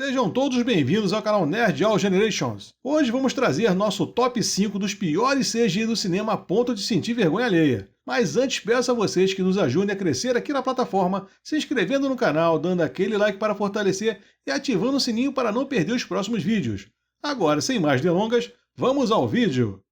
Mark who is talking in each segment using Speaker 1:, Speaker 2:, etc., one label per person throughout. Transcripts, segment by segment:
Speaker 1: Sejam todos bem-vindos ao canal Nerd All Generations. Hoje vamos trazer nosso top 5 dos piores CGI do cinema a ponto de sentir vergonha alheia. Mas antes peço a vocês que nos ajudem a crescer aqui na plataforma, se inscrevendo no canal, dando aquele like para fortalecer e ativando o sininho para não perder os próximos vídeos. Agora, sem mais delongas, vamos ao vídeo.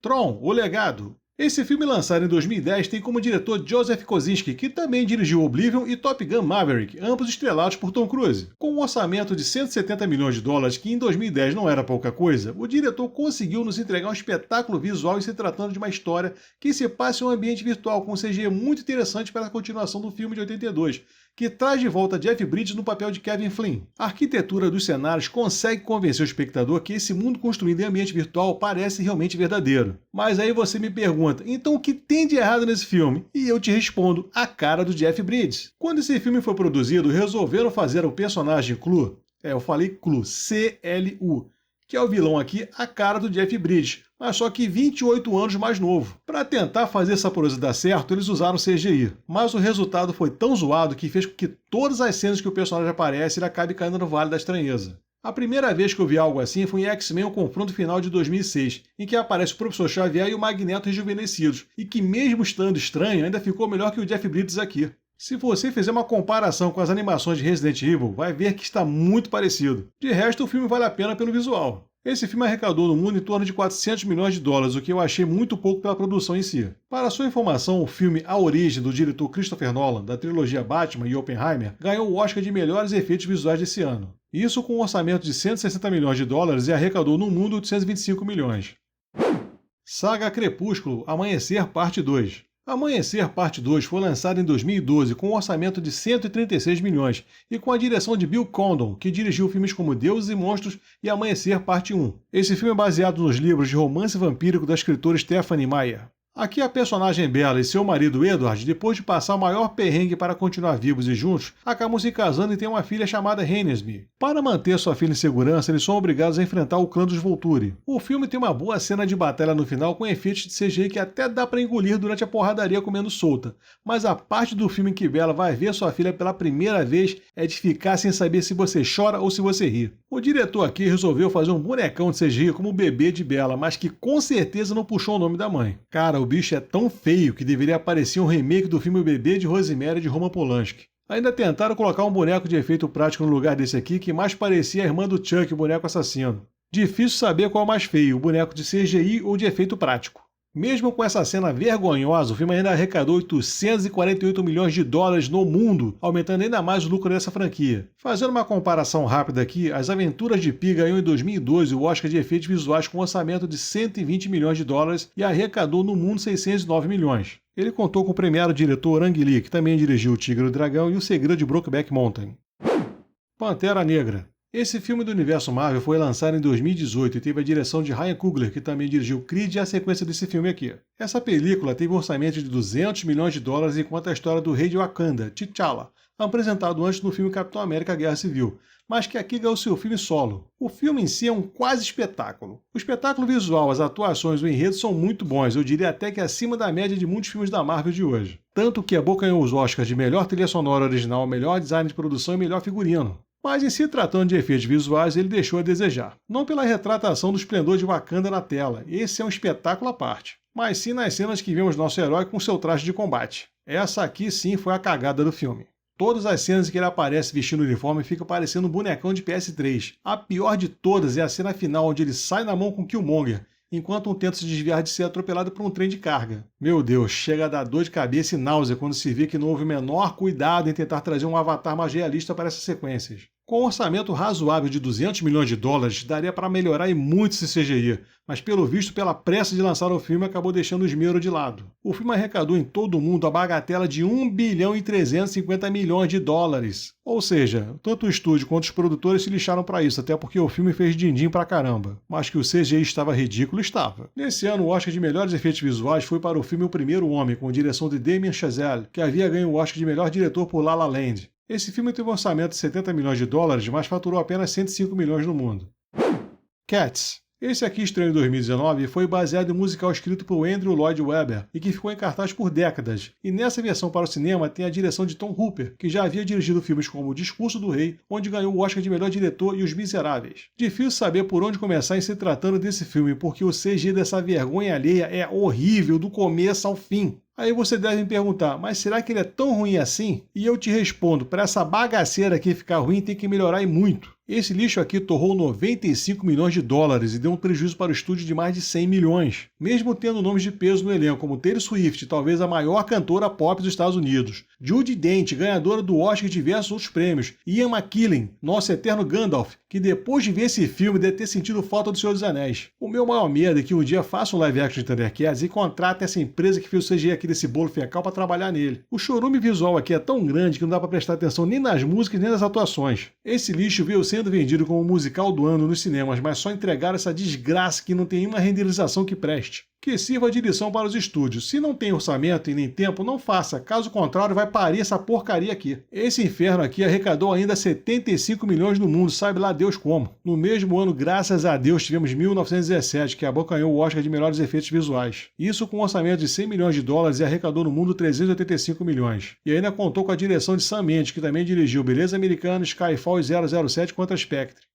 Speaker 1: Tron, o Legado. Esse filme lançado em 2010 tem como diretor Joseph Kosinski, que também dirigiu Oblivion e Top Gun Maverick, ambos estrelados por Tom Cruise. Com um orçamento de 170 milhões de dólares, que em 2010 não era pouca coisa, o diretor conseguiu nos entregar um espetáculo visual e se tratando de uma história que se passa em um ambiente virtual com um CGI muito interessante para a continuação do filme de 82, que traz de volta Jeff Bridges no papel de Kevin Flynn. A arquitetura dos cenários consegue convencer o espectador que esse mundo construído em ambiente virtual parece realmente verdadeiro. Mas aí você me pergunta, então o que tem de errado nesse filme? E eu te respondo, a cara do Jeff Bridges. Quando esse filme foi produzido, resolveram fazer o personagem Clu, eu falei Clu, C-L-U, que é o vilão aqui, a cara do Jeff Bridges, mas só que 28 anos mais novo. Para tentar fazer essa pose dar certo, eles usaram CGI, mas o resultado foi tão zoado que fez com que todas as cenas que o personagem aparece ele acabe caindo no Vale da Estranheza. A primeira vez que eu vi algo assim foi em X-Men O Confronto Final de 2006, em que aparece o Professor Xavier e o Magneto rejuvenescidos, e que mesmo estando estranho, ainda ficou melhor que o Jeff Bridges aqui. Se você fizer uma comparação com as animações de Resident Evil, vai ver que está muito parecido. De resto, o filme vale a pena pelo visual. Esse filme arrecadou no mundo em torno de 400 milhões de dólares, o que eu achei muito pouco pela produção em si. Para sua informação, o filme A Origem, do diretor Christopher Nolan, da trilogia Batman e Oppenheimer, ganhou o Oscar de melhores efeitos visuais desse ano. Isso com um orçamento de 160 milhões de dólares e arrecadou no mundo 825 milhões. Saga Crepúsculo, Amanhecer Parte 2. Amanhecer Parte 2 foi lançado em 2012 com um orçamento de 136 milhões e com a direção de Bill Condon, que dirigiu filmes como Deuses e Monstros e Amanhecer Parte 1. Esse filme é baseado nos livros de romance vampírico da escritora Stephenie Meyer. Aqui a personagem Bella e seu marido Edward, depois de passar o maior perrengue para continuar vivos e juntos, acabam se casando e têm uma filha chamada Renesmee. Para manter sua filha em segurança, eles são obrigados a enfrentar o clã dos Volturi. O filme tem uma boa cena de batalha no final com efeitos de CGI que até dá para engolir durante a porradaria comendo solta, mas a parte do filme em que Bella vai ver sua filha pela primeira vez é de ficar sem saber se você chora ou se você ri. O diretor aqui resolveu fazer um bonecão de CGI como o bebê de Bella, mas que com certeza não puxou o nome da mãe. Cara, o bicho é tão feio que deveria aparecer um remake do filme O Bebê de Rosemary de Roman Polanski. Ainda tentaram colocar um boneco de efeito prático no lugar desse aqui que mais parecia a irmã do Chuck, o boneco assassino. Difícil saber qual é o mais feio, o boneco de CGI ou de efeito prático. Mesmo com essa cena vergonhosa, o filme ainda arrecadou 848 milhões de dólares no mundo, aumentando ainda mais o lucro dessa franquia. Fazendo uma comparação rápida aqui, As Aventuras de Pi ganhou em 2012 o Oscar de Efeitos Visuais com um orçamento de 120 milhões de dólares e arrecadou no mundo 609 milhões. Ele contou com o premiado diretor Ang Lee, que também dirigiu O Tigre e o Dragão e O Segredo de Brokeback Mountain. Pantera Negra. Esse filme do universo Marvel foi lançado em 2018 e teve a direção de Ryan Coogler, que também dirigiu Creed e a sequência desse filme aqui. Essa película teve um orçamento de 200 milhões de dólares e conta a história do rei de Wakanda, T'Challa, apresentado antes no filme Capitão América Guerra Civil, mas que aqui ganhou seu filme solo. O filme em si é um quase espetáculo. O espetáculo visual, as atuações e o enredo são muito bons, eu diria até que acima da média de muitos filmes da Marvel de hoje. Tanto que a boca ganhou os Oscars de melhor trilha sonora original, melhor design de produção e melhor figurino. Mas em se tratando de efeitos visuais, ele deixou a desejar. Não pela retratação do esplendor de Wakanda na tela, esse é um espetáculo à parte, mas sim nas cenas que vemos nosso herói com seu traje de combate. Essa aqui sim foi a cagada do filme. Todas as cenas em que ele aparece vestindo o uniforme fica parecendo um bonecão de PS3. A pior de todas é a cena final onde ele sai na mão com Killmonger, enquanto um tenta se desviar de ser atropelado por um trem de carga. Meu Deus, chega a dar dor de cabeça e náusea quando se vê que não houve o menor cuidado em tentar trazer um avatar mais realista para essas sequências. Com um orçamento razoável de 200 milhões de dólares, daria para melhorar e muito esse CGI, mas pelo visto, pela pressa de lançar o filme, acabou deixando o esmero de lado. O filme arrecadou em todo o mundo a bagatela de 1 bilhão e 350 milhões de dólares. Ou seja, tanto o estúdio quanto os produtores se lixaram para isso, até porque o filme fez din-din pra caramba. Mas que o CGI estava ridículo, estava. Nesse ano, o Oscar de melhores efeitos visuais foi para o filme O Primeiro Homem, com direção de Damien Chazelle, que havia ganho o Oscar de melhor diretor por La La Land. Esse filme teve um orçamento de 70 milhões de dólares, mas faturou apenas 105 milhões no mundo. Cats. Esse aqui estreou em 2019 e foi baseado em um musical escrito por Andrew Lloyd Webber e que ficou em cartaz por décadas. E nessa versão para o cinema tem a direção de Tom Hooper, que já havia dirigido filmes como O Discurso do Rei, onde ganhou o Oscar de melhor diretor, e Os Miseráveis. Difícil saber por onde começar em se tratando desse filme, porque o CG dessa vergonha alheia é horrível do começo ao fim. Aí você deve me perguntar, mas será que ele é tão ruim assim? E eu te respondo, para essa bagaceira aqui ficar ruim tem que melhorar e muito. Esse lixo aqui torrou 95 milhões de dólares e deu um prejuízo para o estúdio de mais de 100 milhões. Mesmo tendo nomes de peso no elenco, como Taylor Swift, talvez a maior cantora pop dos Estados Unidos, Judi Dench, ganhadora do Oscar e diversos outros prêmios, Ian McKellen, nosso eterno Gandalf, que depois de ver esse filme deve ter sentido falta do Senhor dos Anéis. O meu maior medo é que um dia faça um live action de Thundercats e contrate essa empresa que fez o CGI aqui desse bolo fecal para trabalhar nele. O chorume visual aqui é tão grande que não dá para prestar atenção nem nas músicas nem nas atuações. Esse lixo veio sendo vendido como musical do ano nos cinemas, mas só entregaram essa desgraça que não tem uma renderização que preste. Que sirva de lição para os estúdios. Se não tem orçamento e nem tempo, não faça. Caso contrário, vai parir essa porcaria aqui. Esse inferno aqui arrecadou ainda 75 milhões no mundo, sabe lá Deus como. No mesmo ano, graças a Deus, tivemos 1917, que abocanhou o Oscar de melhores efeitos visuais. Isso com um orçamento de 100 milhões de dólares e arrecadou no mundo 385 milhões. E ainda contou com a direção de Sam Mendes, que também dirigiu Beleza Americana, Skyfall e 007 contra Spectre.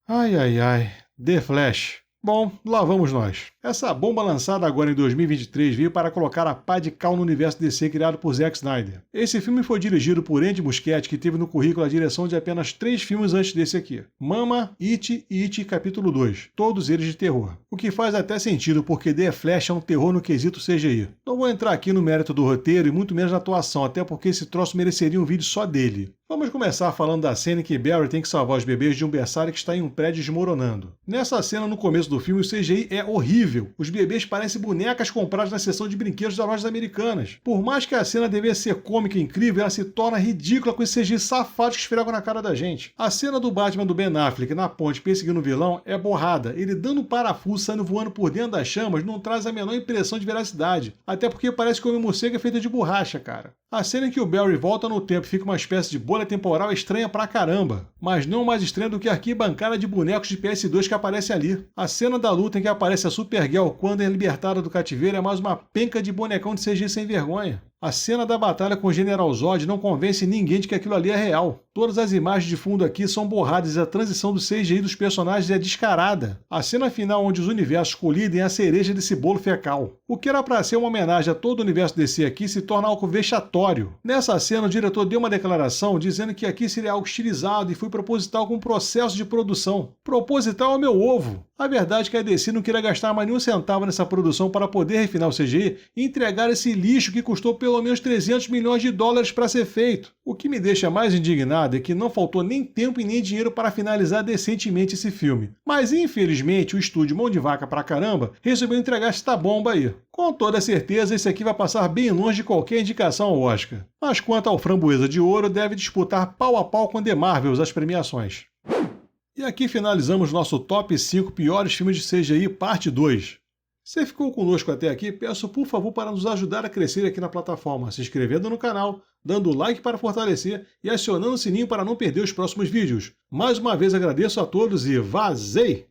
Speaker 1: Ai, ai, ai. The Flash. Bom, lá vamos nós. Essa bomba lançada agora em 2023 veio para colocar a pá de cal no universo DC criado por Zack Snyder. Esse filme foi dirigido por Andy Muschietti, que teve no currículo a direção de apenas 3 filmes antes desse aqui. Mama, It e It Capítulo 2, todos eles de terror. O que faz até sentido, porque The Flash é um terror no quesito CGI. Não vou entrar aqui no mérito do roteiro e muito menos na atuação, até porque esse troço mereceria um vídeo só dele. Vamos começar falando da cena em que Barry tem que salvar os bebês de um berçário que está em um prédio desmoronando. Nessa cena, no começo do filme, o CGI é horrível. Os bebês parecem bonecas compradas na seção de brinquedos das lojas americanas. Por mais que a cena devia ser cômica e incrível, ela se torna ridícula com esse CGI safado que esfregam na cara da gente. A cena do Batman do Ben Affleck na ponte perseguindo o vilão é borrada. Ele dando um parafuso, saindo voando por dentro das chamas, não traz a menor impressão de veracidade. Até porque parece que o Homem-Morcego é feito de borracha, cara. A cena em que o Barry volta no tempo e fica uma espécie de bolha temporal é estranha pra caramba, mas não mais estranha do que a arquibancada de bonecos de PS2 que aparece ali. A cena da luta em que aparece a Supergirl quando é libertada do cativeiro é mais uma penca de bonecão de CG sem vergonha. A cena da batalha com o General Zod não convence ninguém de que aquilo ali é real. Todas as imagens de fundo aqui são borradas e a transição do CGI dos personagens é descarada. A cena final onde os universos colidem é a cereja desse bolo fecal. O que era para ser uma homenagem a todo o universo DC aqui se torna algo vexatório. Nessa cena o diretor deu uma declaração dizendo que aqui seria algo estilizado e foi proposital com o processo de produção. Proposital é o meu ovo. A verdade é que a DC não queria gastar mais nenhum centavo nessa produção para poder refinar o CGI e entregar esse lixo que custou pelo menos 300 milhões de dólares para ser feito. O que me deixa mais indignado é que não faltou nem tempo e nem dinheiro para finalizar decentemente esse filme. Mas infelizmente o estúdio mão de vaca pra caramba resolveu entregar esta bomba aí. Com toda certeza esse aqui vai passar bem longe de qualquer indicação ao Oscar. Mas quanto ao Framboesa de Ouro, deve disputar pau a pau com The Marvels as premiações. E aqui finalizamos nosso top 5 piores filmes de CGI parte 2. Se ficou conosco até aqui, peço por favor para nos ajudar a crescer aqui na plataforma, se inscrevendo no canal, dando like para fortalecer e acionando o sininho para não perder os próximos vídeos. Mais uma vez agradeço a todos e vazei!